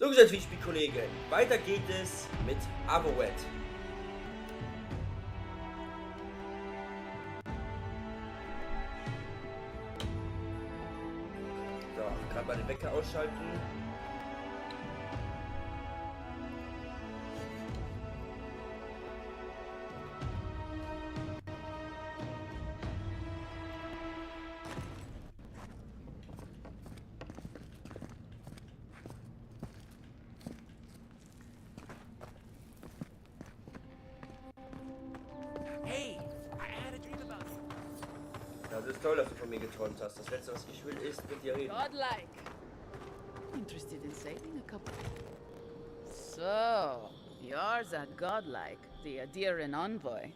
So gesagt, Spielkollegen, weiter geht es mit Avowed. So, gerade mal den Wecker ausschalten. Das ist toll, dass du von mir geträumt hast. Das letzte, was ich will, ist mit dir reden. Godlike. Interested in saving a couple. So, you're that godlike, the Adiran envoy.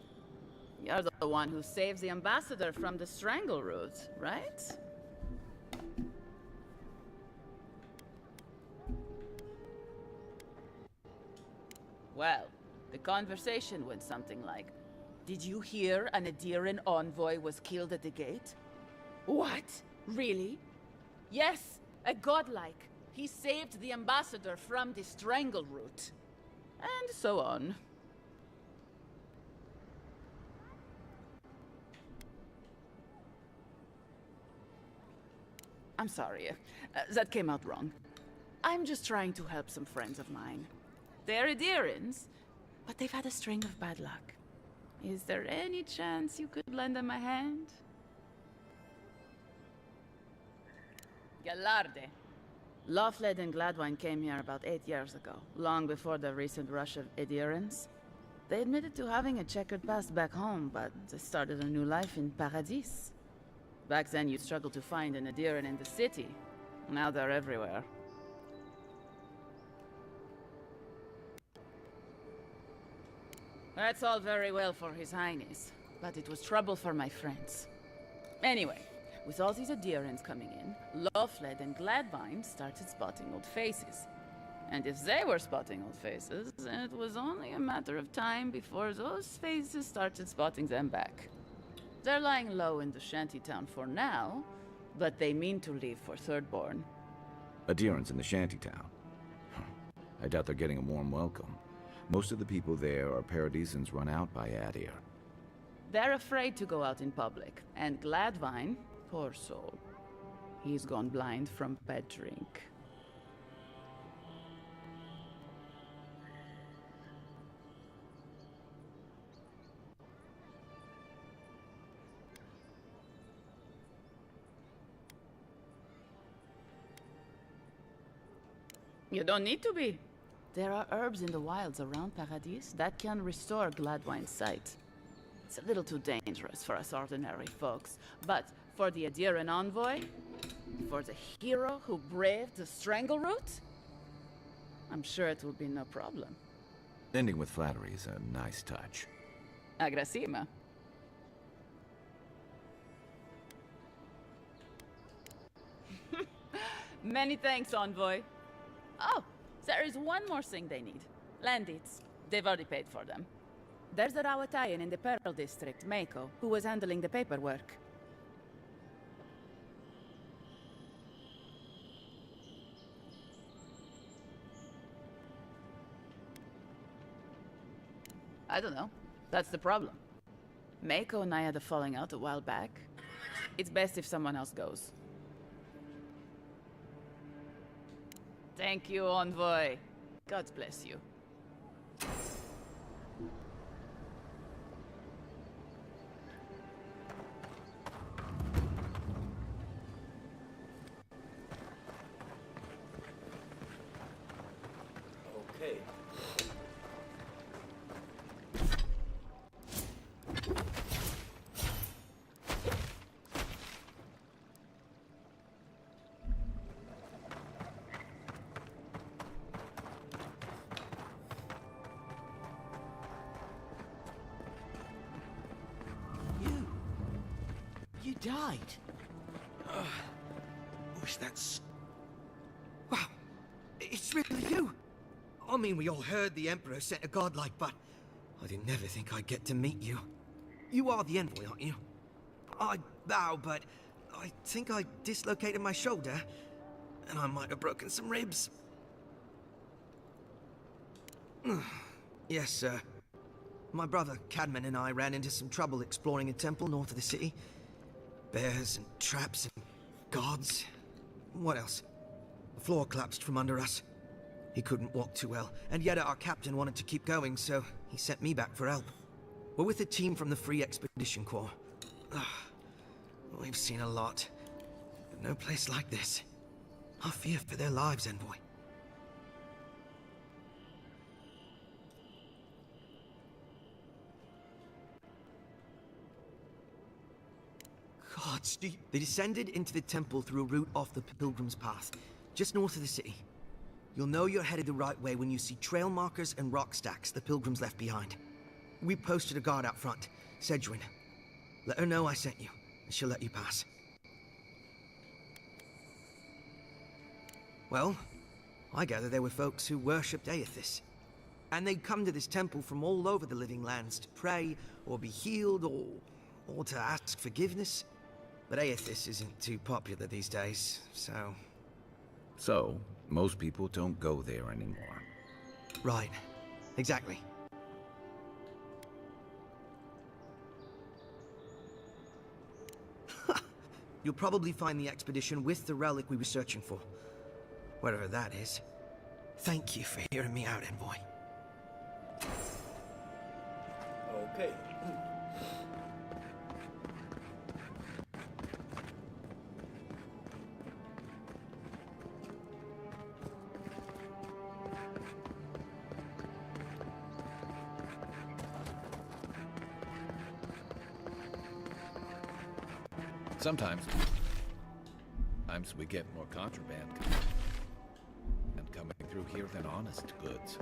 You're the one who saves the ambassador from the strangle root, right? Well, the conversation went something like, did you hear an Adiran envoy was killed at the gate? What? Really? Yes, a godlike. He saved the ambassador from the strangle root. And so on. I'm sorry. That came out wrong. I'm just trying to help some friends of mine. They're Adirans, but they've had a string of bad luck. Is there any chance you could lend them a hand? Galarde. Lande and Gladwine came here about 8 years ago, long before the recent rush of Adirans. They admitted to having a checkered past back home, but they started a new life in Paradis. Back then you'd struggle to find an Adiran in the city. Now they're everywhere. That's all very well for His Highness, but it was trouble for my friends. Anyway, with all these Adirans coming in, Lande and Gladwine started spotting old faces. And if they were spotting old faces, it was only a matter of time before those faces started spotting them back. They're lying low in the shantytown for now, but they mean to leave for Thirdborn. Adirans in the shantytown? I doubt they're getting a warm welcome. Most of the people there are Paradisans run out by Adir. They're afraid to go out in public, and Gladwine, poor soul, he's gone blind from bad drink. You don't need to be. There are herbs in the wilds around Paradis that can restore Gladwine's sight. It's a little too dangerous for us ordinary folks, but for the Adiran envoy, for the hero who braved the strangle root, I'm sure it will be no problem. Ending with flattery is a nice touch. Agrasima. Many thanks, envoy. Oh, there is one more thing they need. Landits. They've already paid for them. There's a Rawatayan in the Pearl District, Mako, who was handling the paperwork. I don't know. That's the problem. Mako and I had a falling out a while back. It's best if someone else goes. Thank you, envoy. God bless you. Okay. You died. Wish that's... Wow, it's really you. I mean, we all heard the Emperor sent a godlike, but I didn't ever think I'd get to meet you. You are the envoy, aren't you? I bow, but I think I dislocated my shoulder, and I might have broken some ribs. Yes, sir. My brother, Cadman, and I ran into some trouble exploring a temple north of the city. Bears and traps and gods. What else? The floor collapsed from under us. He couldn't walk too well, and yet our captain wanted to keep going, so he sent me back for help. We're with a team from the Free Expedition Corps. We've seen a lot, but no place like this. I fear for their lives, Envoy. Gods, they descended into the temple through a route off the Pilgrim's Path, just north of the city. You'll know you're headed the right way when you see trail markers and rock stacks the Pilgrims left behind. We posted a guard out front, Sedgwin. Let her know I sent you, and she'll let you pass. Well, I gather there were folks who worshipped Aethys. And they'd come to this temple from all over the living lands to pray, or be healed, or to ask forgiveness. But Aethys isn't too popular these days, so... So, most people don't go there anymore. Right. Exactly. You'll probably find the expedition with the relic we were searching for. Whatever that is. Thank you for hearing me out, Envoy. Okay. Sometimes we get more contraband and coming through here than honest goods.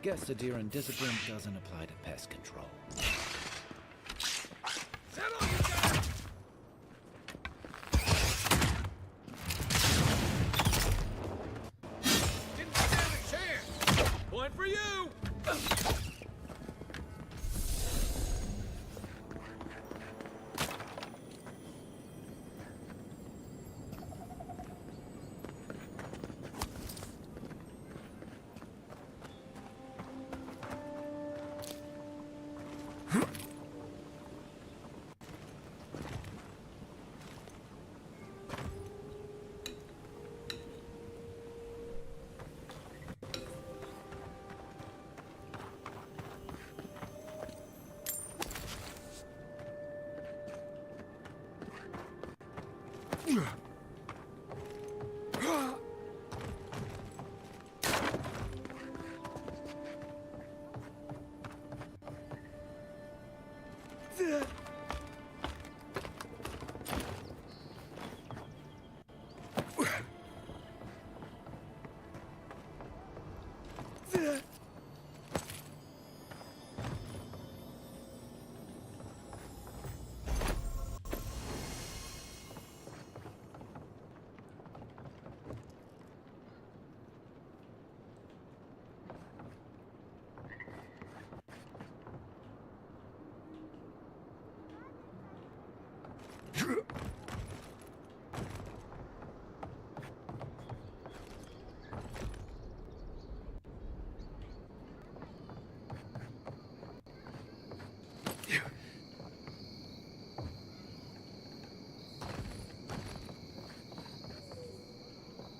Guess the deer and discipline doesn't apply to pest control. Settle, you guys! Didn't stand a chance! Point for you!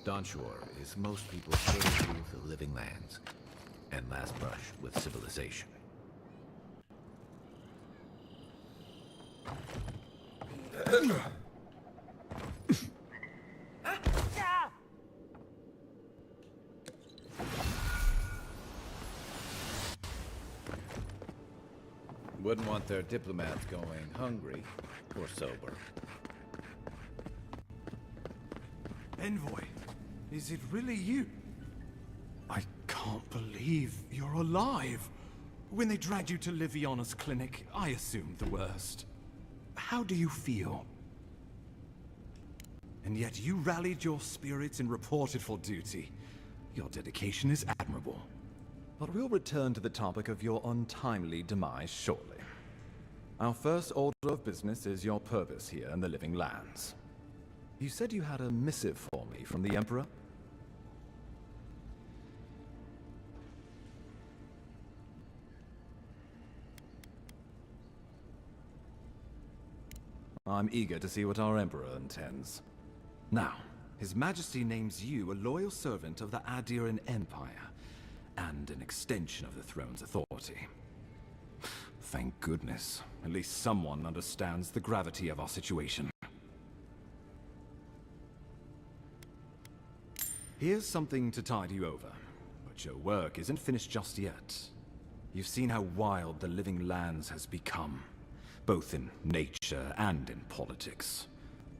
Dawnshore is most people's first view of the living lands, and last brush with civilization. Wouldn't want their diplomats going hungry or sober. Envoy, is it really you? I can't believe you're alive. When they dragged you to Liviana's clinic, I assumed the worst. How do you feel? And yet you rallied your spirits and reported for duty. Your dedication is admirable. But we'll return to the topic of your untimely demise shortly. Our first order of business is your purpose here in the Living Lands. You said you had a missive for me from the Emperor? I'm eager to see what our Emperor intends. Now, His Majesty names you a loyal servant of the Adiran Empire, and an extension of the throne's authority. Thank goodness. At least someone understands the gravity of our situation. Here's something to tide you over, but your work isn't finished just yet. You've seen how wild the Living Lands has become, both in nature and in politics.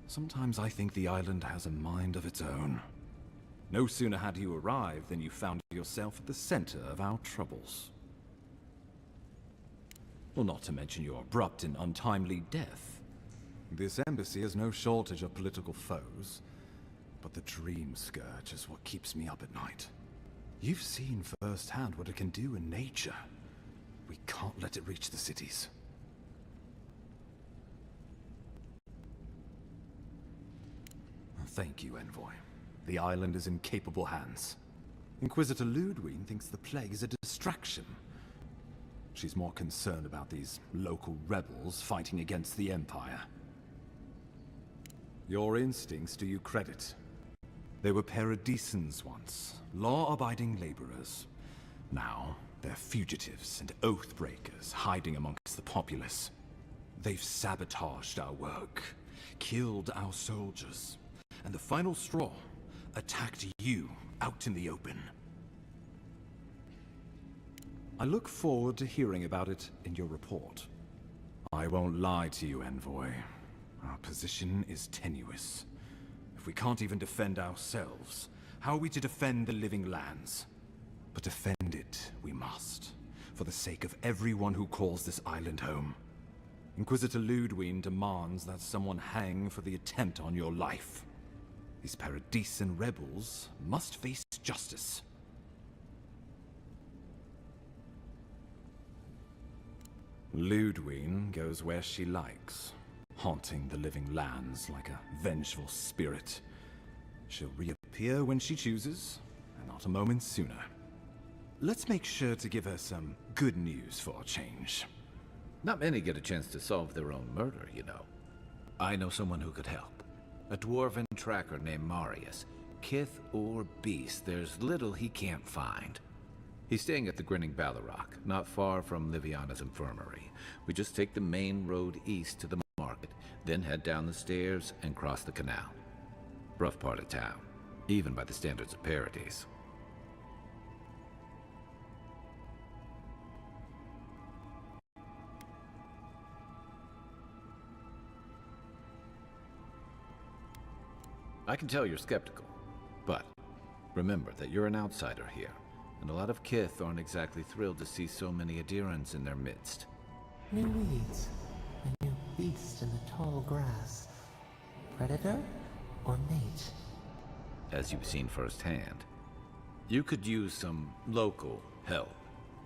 Sometimes I think the island has a mind of its own. No sooner had you arrived than you found yourself at the center of our troubles. Well, not to mention your abrupt and untimely death. This embassy has no shortage of political foes, but the Dream Scourge is what keeps me up at night. You've seen firsthand what it can do in nature. We can't let it reach the cities. Thank you, Envoy. The island is in capable hands. Inquisitor Ludwig thinks the plague is a distraction. She's more concerned about these local rebels fighting against the Empire. Your instincts do you credit. They were paradisans once, law-abiding laborers. Now, they're fugitives and oath-breakers hiding amongst the populace. They've sabotaged our work, killed our soldiers, and the final straw, attacked you out in the open. I look forward to hearing about it in your report. I won't lie to you, Envoy. Our position is tenuous. If we can't even defend ourselves, how are we to defend the Living Lands? But defend it we must, for the sake of everyone who calls this island home. Inquisitor Ludwig demands that someone hang for the attempt on your life. These Paradisan rebels must face justice. Ludwig goes where she likes, haunting the Living Lands like a vengeful spirit. She'll reappear when she chooses, and not a moment sooner. Let's make sure to give her some good news for a change. Not many get a chance to solve their own murder, you know. I know someone who could help. A dwarven tracker named Marius. Kith or beast, there's little he can't find. He's staying at the Grinning Ballarrock, not far from Liviana's infirmary. We just take the main road east to the market, then head down the stairs and cross the canal. Rough part of town, even by the standards of Paradise. I can tell you're skeptical, but remember that you're an outsider here, and a lot of Kith aren't exactly thrilled to see so many Adirans in their midst. New weeds, a new beast in the tall grass. Predator or mate? As you've seen firsthand, you could use some local help,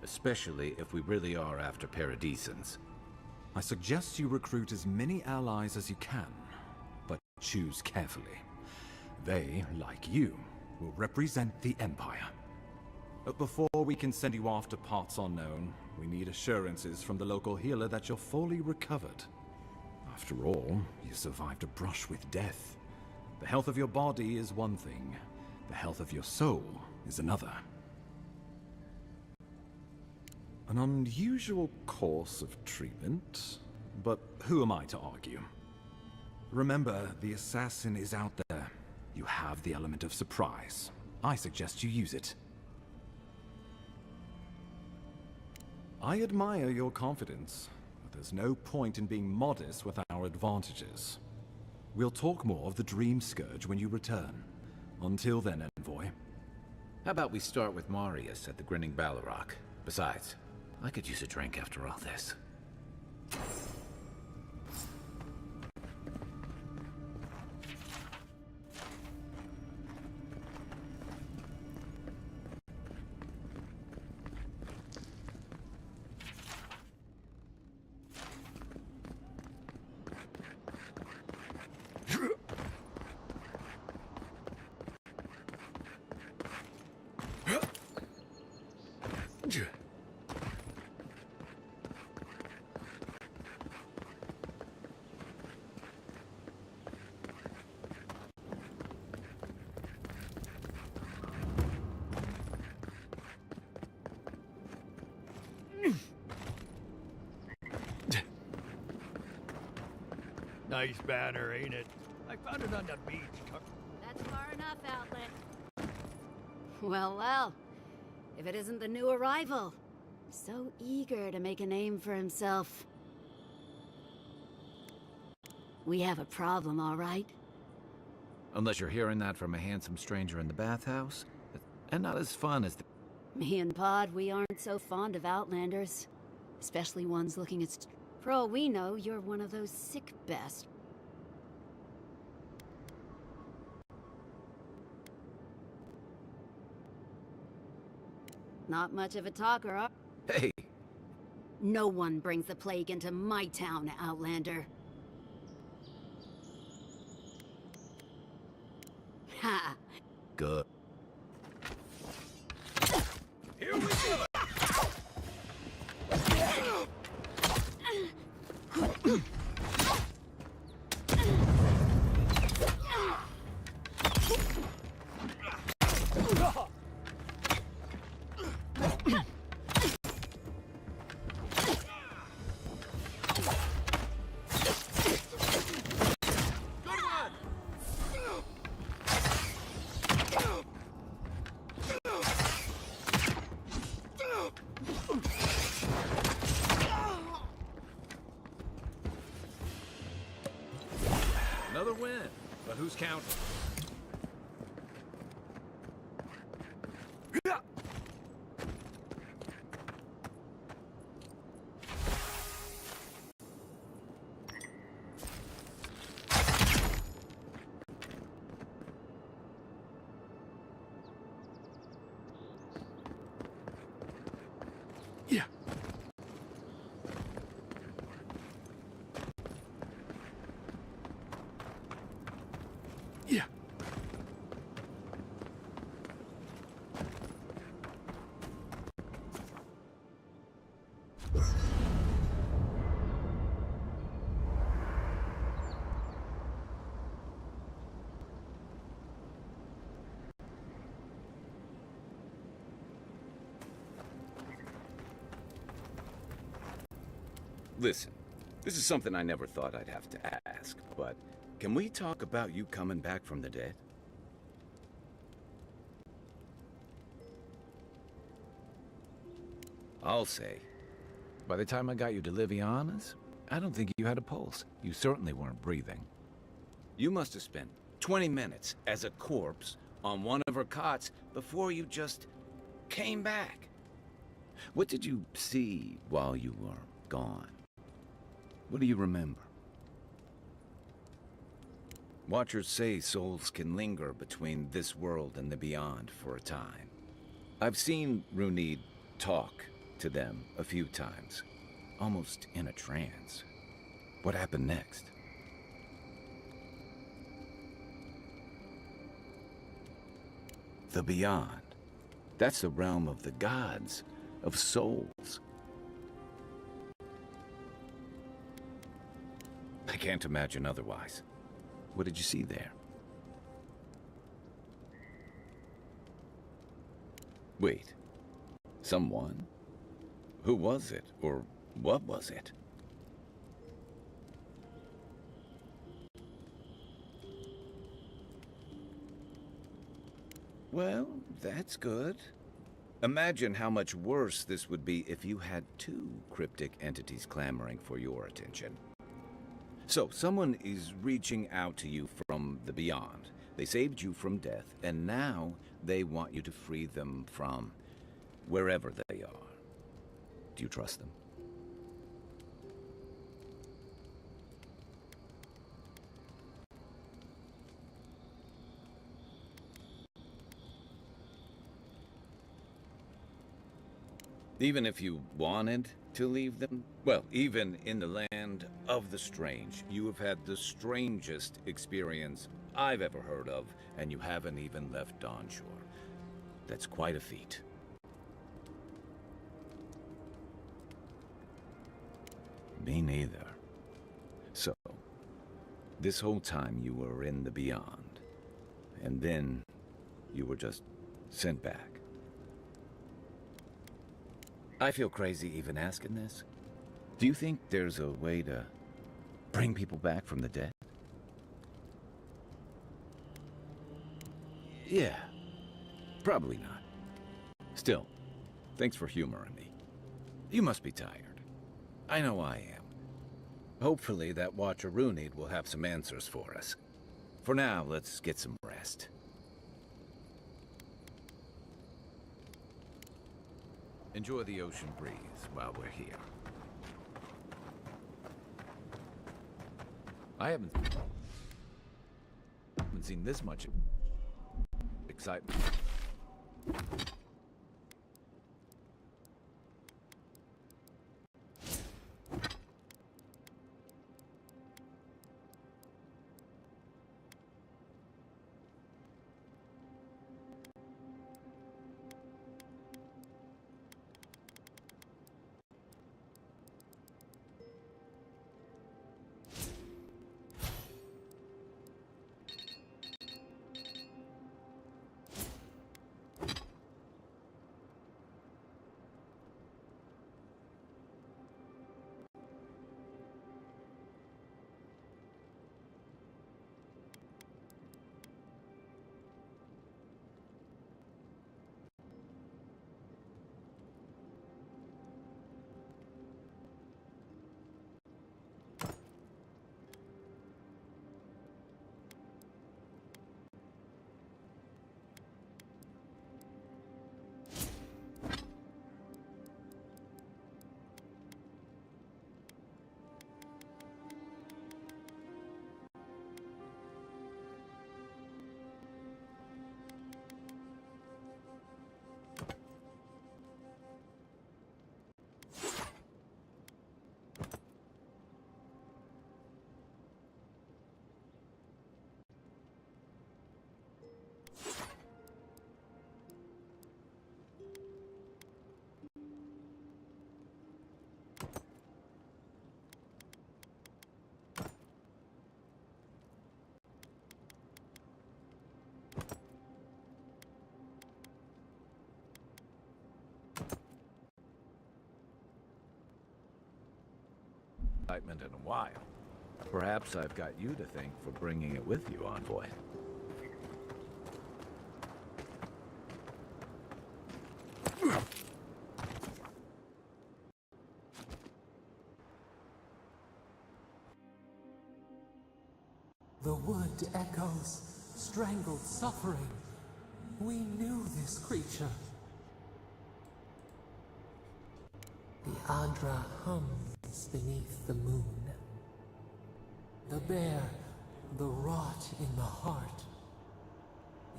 especially if we really are after Paradisans. I suggest you recruit as many allies as you can, but choose carefully. They, like you, will represent the Empire. But before we can send you off to parts unknown, we need assurances from the local healer that you're fully recovered. After all, you survived a brush with death. The health of your body is one thing, the health of your soul is another. An unusual course of treatment, but who am I to argue? Remember, the assassin is out there. You have the element of surprise. I suggest you use it. I admire your confidence, there's no point in being modest with our advantages. We'll talk more of the Dream Scourge when you return. Until then, Envoy. How about we start with Marius at the Grinning Balrog? Besides, I could use a drink after all this. Nice banner, ain't it? I found it on the beach. That's far enough, Outlet. Well, well. If it isn't the new arrival. So eager to make a name for himself. We have a problem, all right? Unless you're hearing that from a handsome stranger in the bathhouse. And not as fun as the... Me and Pod, we aren't so fond of Outlanders. Especially ones looking at... For all we know, you're one of those sick best. Not much of a talker, huh? Hey! No one brings the plague into my town, Outlander. Ha! Good. Here we go! Another win, but who's counting? Yeah. Yeah. Listen, this is something I never thought I'd have to ask, but can we talk about you coming back from the dead? I'll say, By the time I got you to Liviana's, I don't think you had a pulse. You certainly weren't breathing. you must have spent 20 minutes as a corpse on one of her cots before you just came back. What did you see while you were gone? What do you remember? Watchers say souls can linger between this world and the beyond for a time. I've seen Runid talk to them a few times, almost in a trance. What happened next? The beyond. That's the realm of the gods, of souls. I can't imagine otherwise. What did you see there? Wait. Someone? Who was it? Or what was it? Well, that's good. Imagine how much worse this would be if you had two cryptic entities clamoring for your attention. So, someone is reaching out to you from the beyond. They saved you from death, and now they want you to free them from wherever they are. Do you trust them? Even if you wanted to leave them? Well, even in the land of the strange, you have had the strangest experience I've ever heard of, and you haven't even left onshore. That's quite a feat. Me neither. So, this whole time you were in the beyond, and then you were just sent back. I feel crazy even asking this. Do you think there's a way to bring people back from the dead? Yeah, probably not. Still, thanks for humoring me. You must be tired. I know I am. Hopefully that Watcher Runid will have some answers for us. For now, let's get some rest. Enjoy the ocean breeze while we're here. I haven't seen this much excitement. Excitement in a while. Perhaps I've got you to thank for bringing it with you, Envoy. The wood echoes, strangled suffering. We knew this creature. The Andra hums beneath the moon. The bear, the rot in the heart.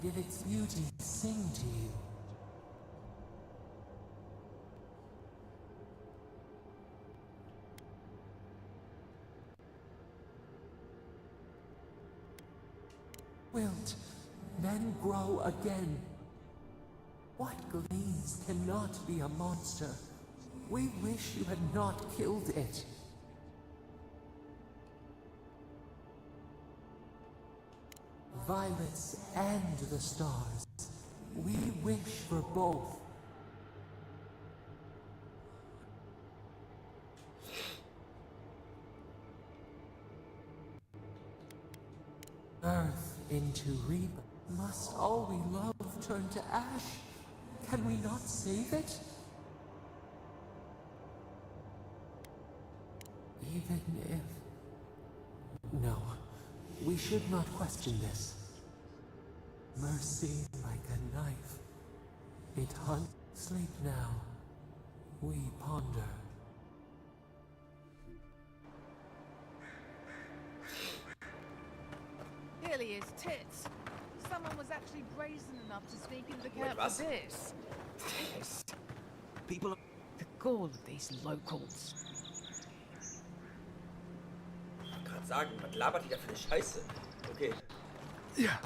Did its beauty sing to you? Wilt, then grow again. What gleams cannot be a monster? We wish you had not killed it. Violets and the stars. We wish for both. Earth into rebirth. Must all we love turn to ash? Can we not save it? Even if... No, we should not question this. Mercy like a knife. It hunts. Sleep now. We ponder. Really is tits. Someone was actually brazen enough to sneak into the camp was? for this. People... The gall of these locals. Ich wollte gerade sagen, was labert die da für eine Scheiße? Okay. Yeah.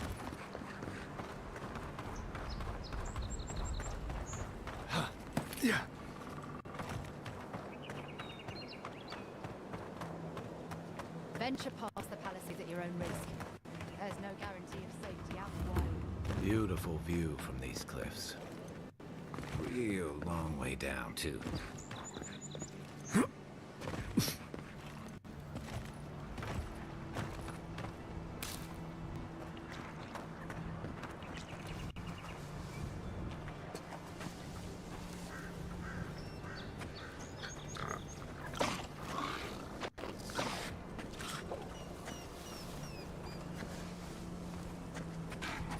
Yeah. Venture past the palaces at your own risk. There's no guarantee of safety out in the wild. Beautiful view from these cliffs. Real long way down, too.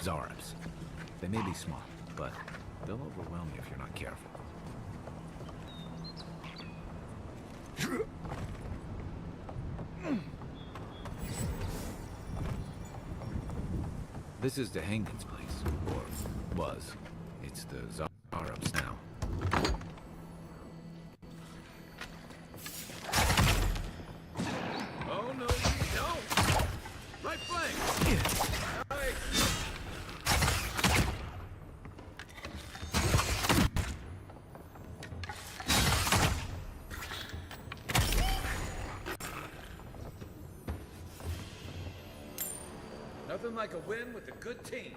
Zarabs. They may be small, but they'll overwhelm you if you're not careful. This is the Hangin's place, or was. It's the Zarabs now. Oh, no, you don't! Right flank! Right. Nothing like a win with a good team.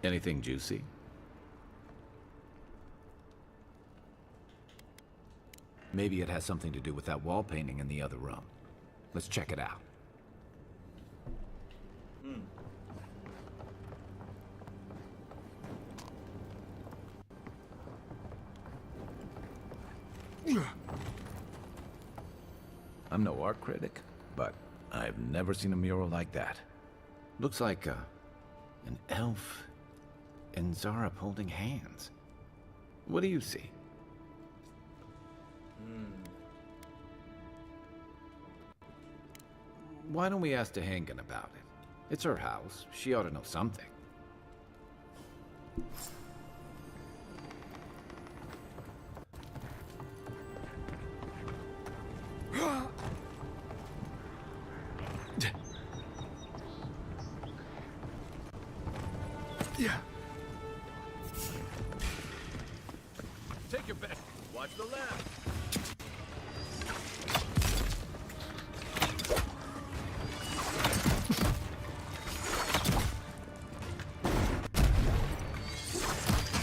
Anything juicy? Maybe it has something to do with that wall painting in the other room. Let's check it out. I'm no art critic, but I've never seen a mural like that. Looks like an elf and Zarab holding hands. What do you see? Why don't we ask Tehangin about it? It's her house. She ought to know something. Yeah. Take your best. Watch the left.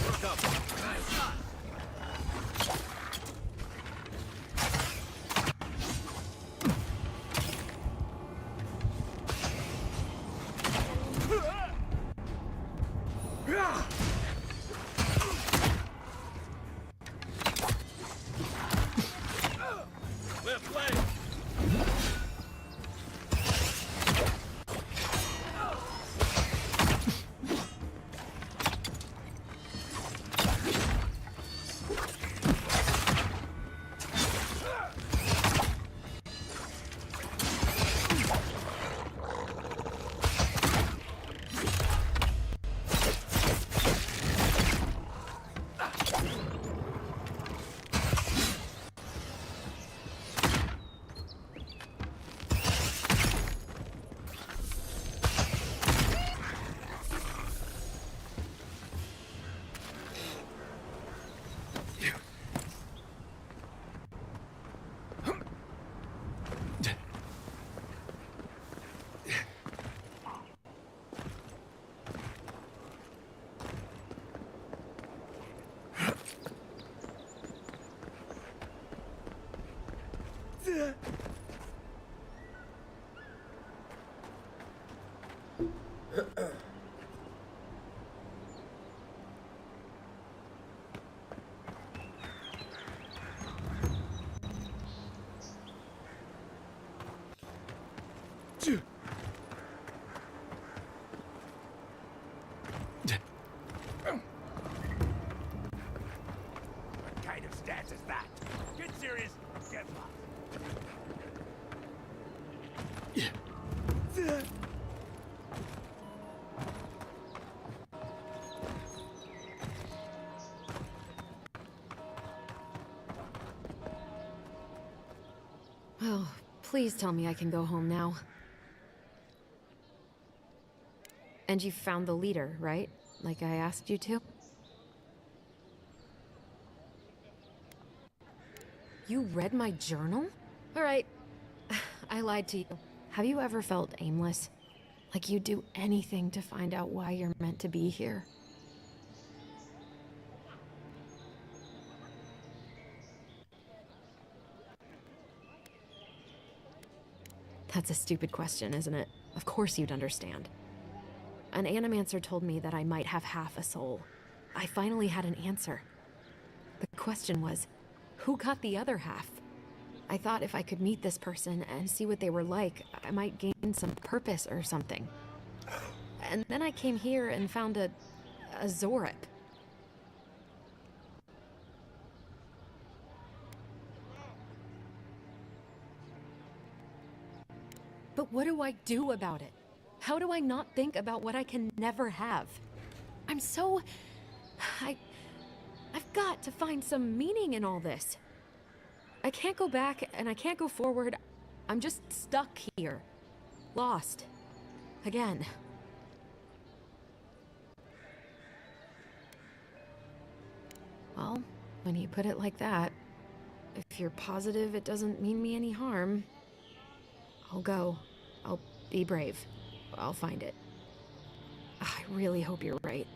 Work up. Nice shot. What kind of stance is that? Get serious, get lost. Oh, please tell me I can go home now. And you found the leader, right? Like I asked you to? You read my journal? Alright, I lied to you. Have you ever felt aimless? Like you'd do anything to find out why you're meant to be here? That's a stupid question, isn't it? Of course you'd understand. An animancer told me that I might have half a soul. I finally had an answer. The question was, who got the other half? I thought if I could meet this person and see what they were like, I might gain some purpose or something. And then I came here and found a Zorip. But what do I do about it? How do I not think about what I can never have? I'm so... I've got to find some meaning in all this. I can't go back and I can't go forward. I'm just stuck here. Lost. Again. Well, when you put it like that, if you're positive it doesn't mean me any harm, I'll go. I'll be brave. I'll find it. I really hope you're right.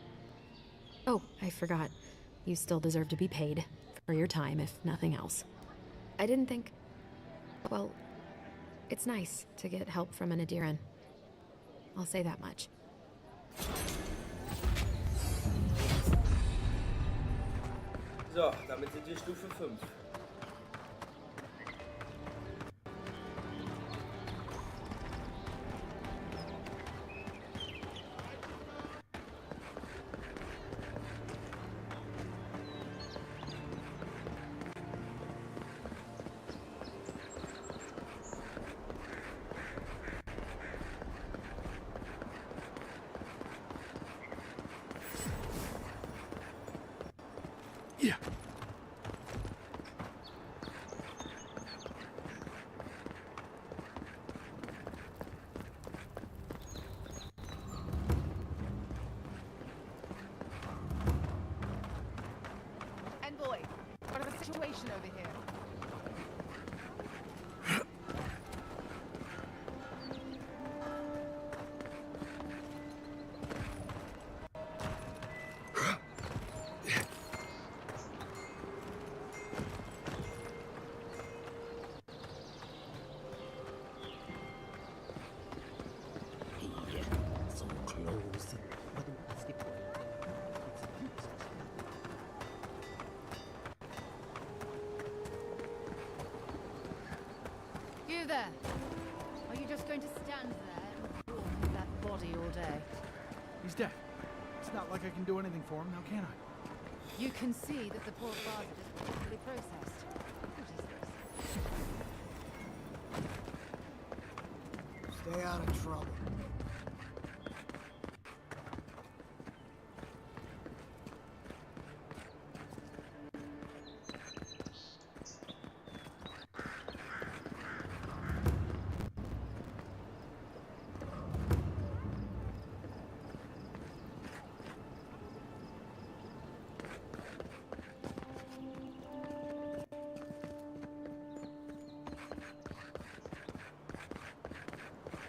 Oh, I forgot. You still deserve to be paid for your time, if nothing else. I didn't think... Well, it's nice to get help from an Adiran. I'll say that much. So, damit sind wir Stufe 5. Yeah. Envoy, what is the situation over here? You there! Are you just going to stand there and walk with that body all day? He's dead. It's not like I can do anything for him, now can I? You can see that the poor bastard is properly processed. What is this? Stay out of trouble.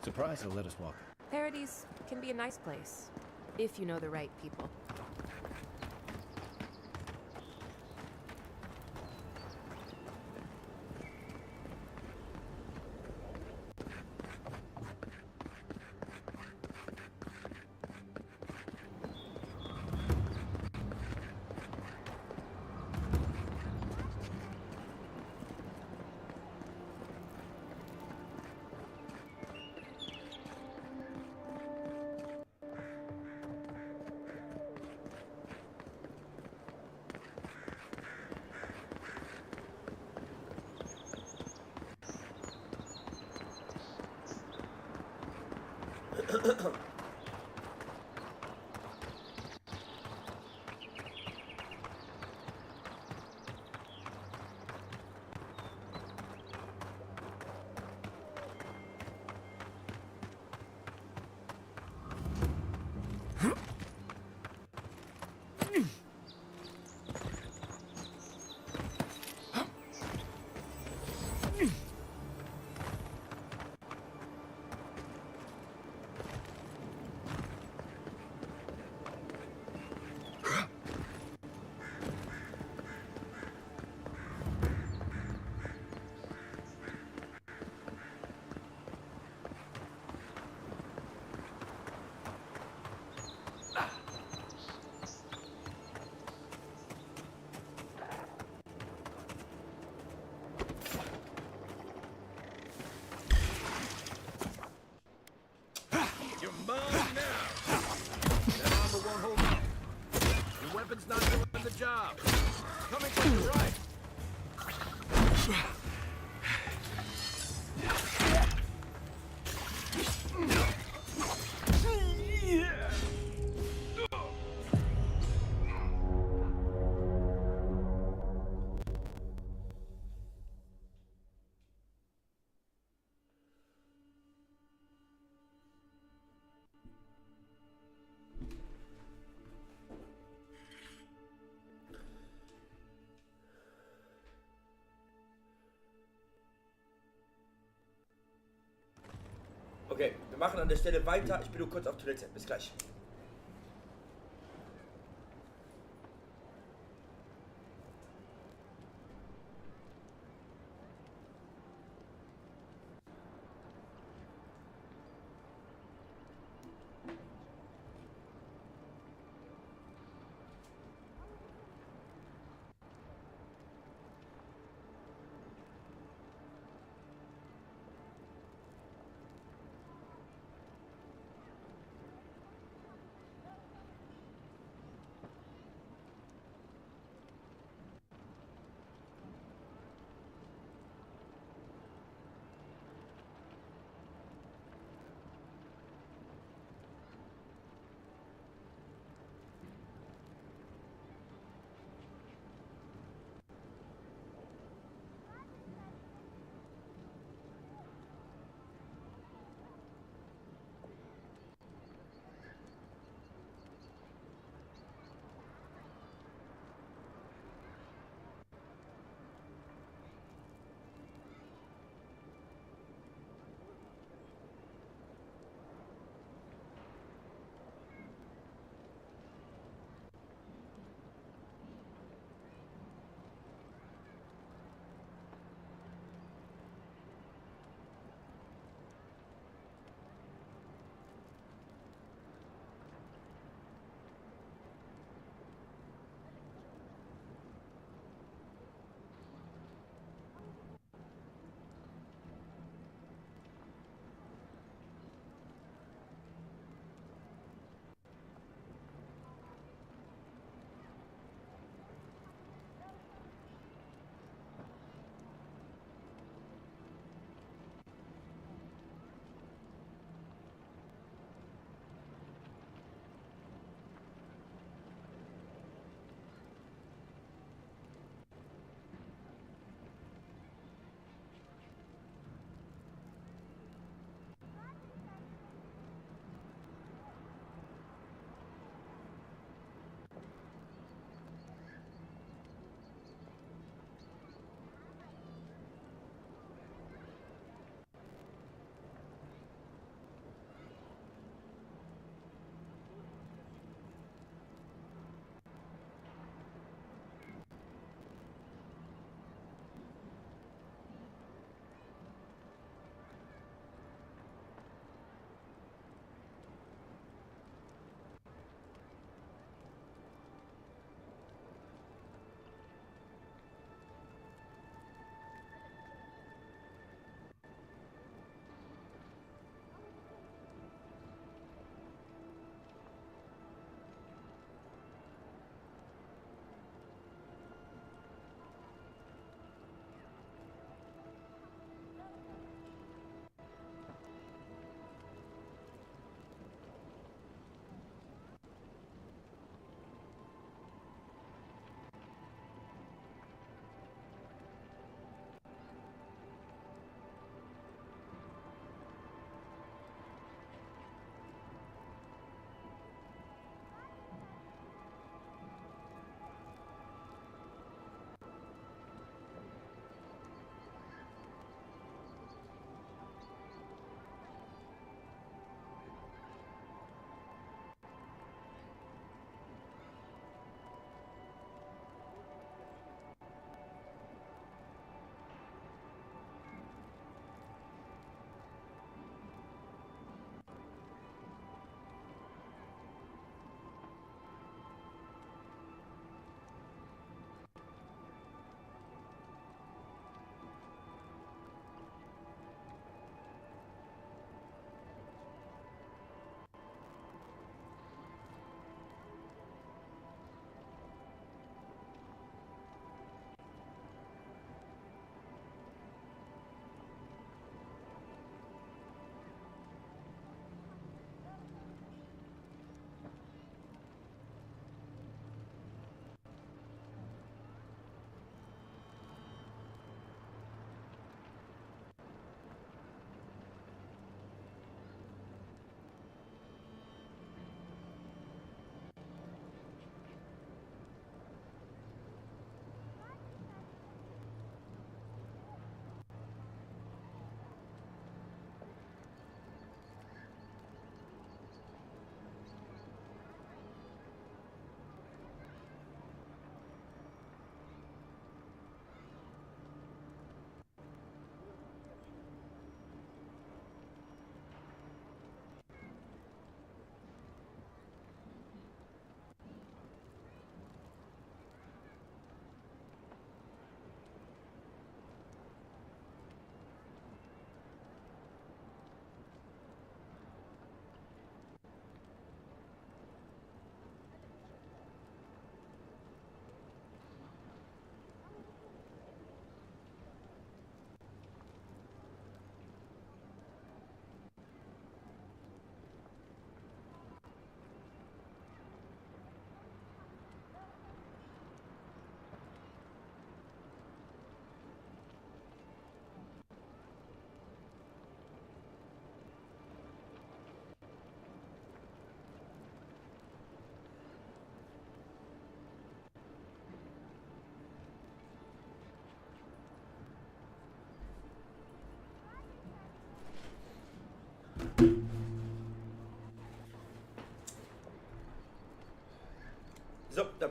Surprised they'll let us walk. Paradise can be a nice place, if you know the right people. You're mine now. That armor won't hold up. Your weapon's not doing the job. Coming from the right. Okay, wir machen an der Stelle weiter. Ich bin nur kurz auf Toilette. Bis gleich.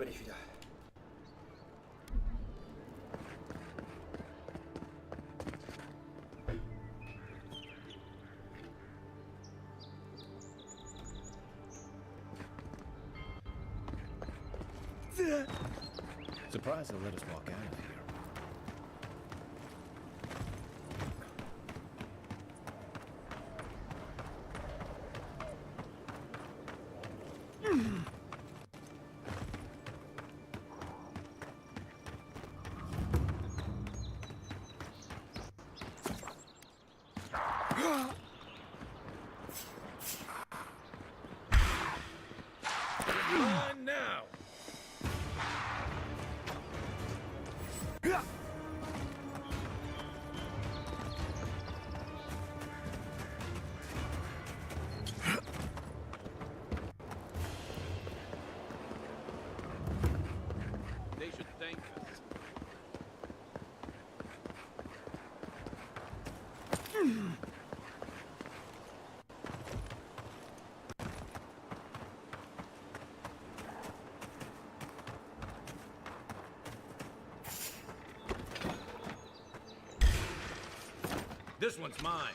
bin ich wieder. Surprised they'll let us walk out of here. Run now! They should thank us. This one's mine.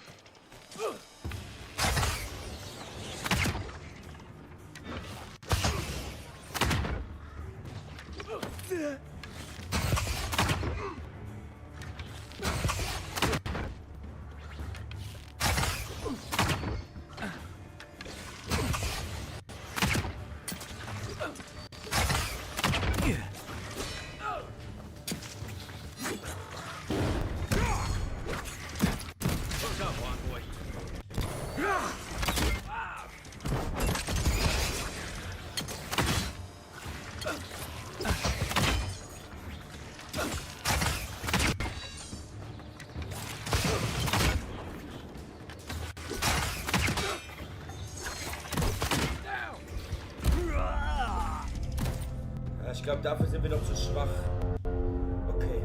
Ich glaube, dafür sind wir noch zu schwach. Okay.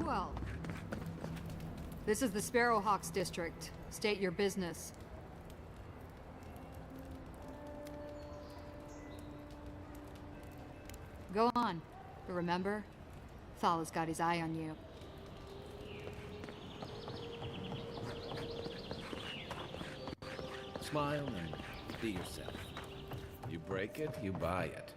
Well, this is the Sparrowhawks district. State your business. Go on, but remember, Thal's got his eye on you. Smile and be yourself. You break it, you buy it.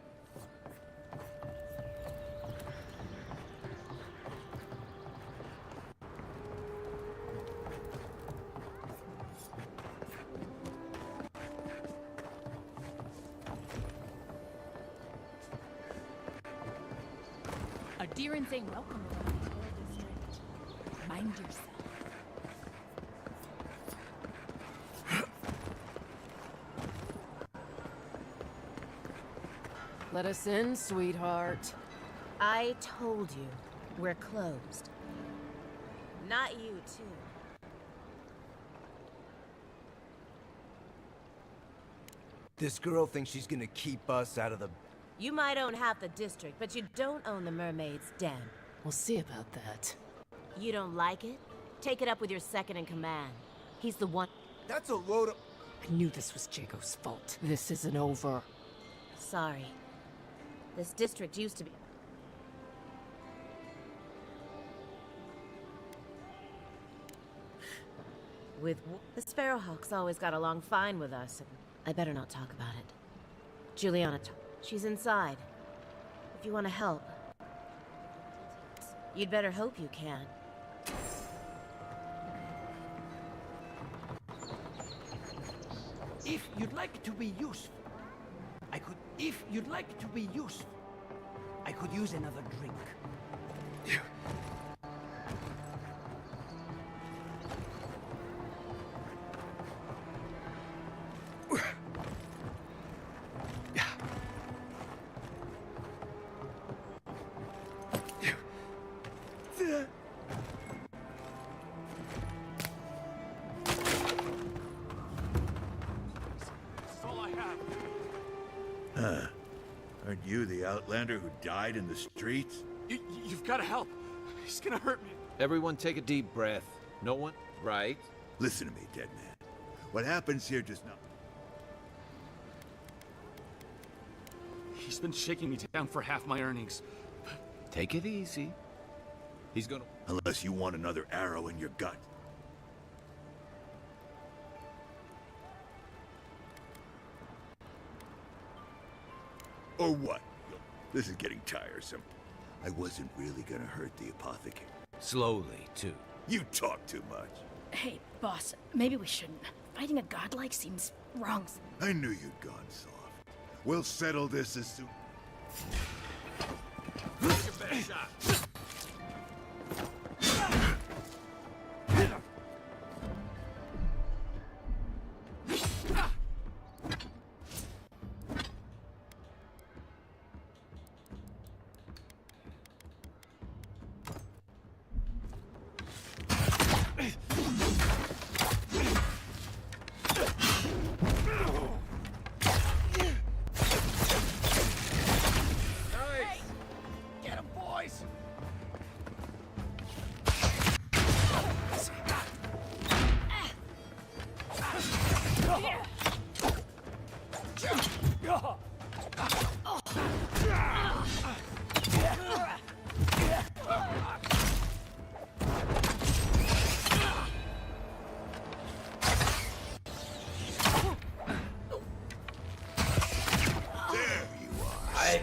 Deerins ain't welcome around the district. Mind yourself. Let us in, sweetheart. I told you, we're closed. Not you, too. This girl thinks she's gonna keep us out of the... You might own half the district, but you don't own the mermaid's den. We'll see about that. You don't like it? Take it up with your second in command. He's the one... That's a load of... I knew this was Jago's fault. This isn't over. Sorry. This district used to be... With... The Sparrowhawks always got along fine with us, and I better not talk about it. Juliana, she's inside. If you want to help, you'd better hope you can. If you'd like to be useful, If you'd like to be useful, I could use another drink. Aren't you the outlander who died in the streets? You've got to help. He's gonna hurt me. Everyone take a deep breath. No one, right? Listen to me, dead man. What happens here does not... He's been shaking me down for half my earnings. Take it easy. He's gonna... Unless you want another arrow in your gut. Or what? This is getting tiresome. I wasn't really gonna hurt the apothecary. Slowly, too. You talk too much. Hey, boss, maybe we shouldn't. Fighting a godlike seems wrong. I knew you'd gone soft. We'll settle this as soon... Take your best shot.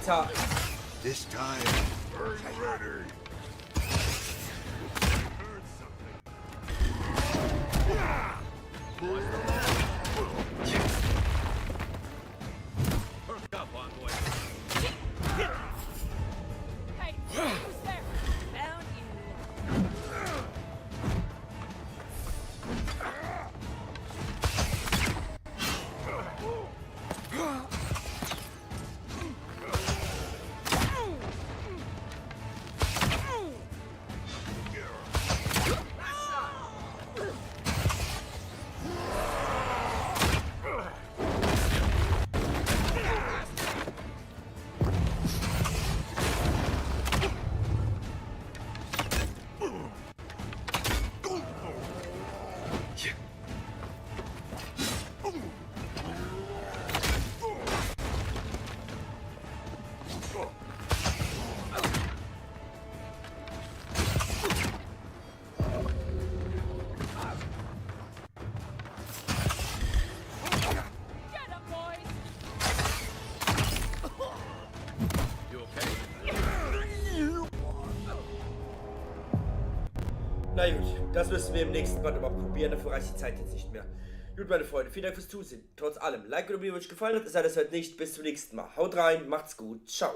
Alter. This time, murdered. Hook up, envoy. Hey, who's there? Found Na gut, das müssen wir im nächsten Part aber probieren, dafür reicht die Zeit jetzt nicht mehr. Gut, meine Freunde, vielen Dank fürs Zusehen. Trotz allem, Like oder Video, wenn euch gefallen hat, ist alles heute nicht. Bis zum nächsten Mal. Haut rein, macht's gut, ciao.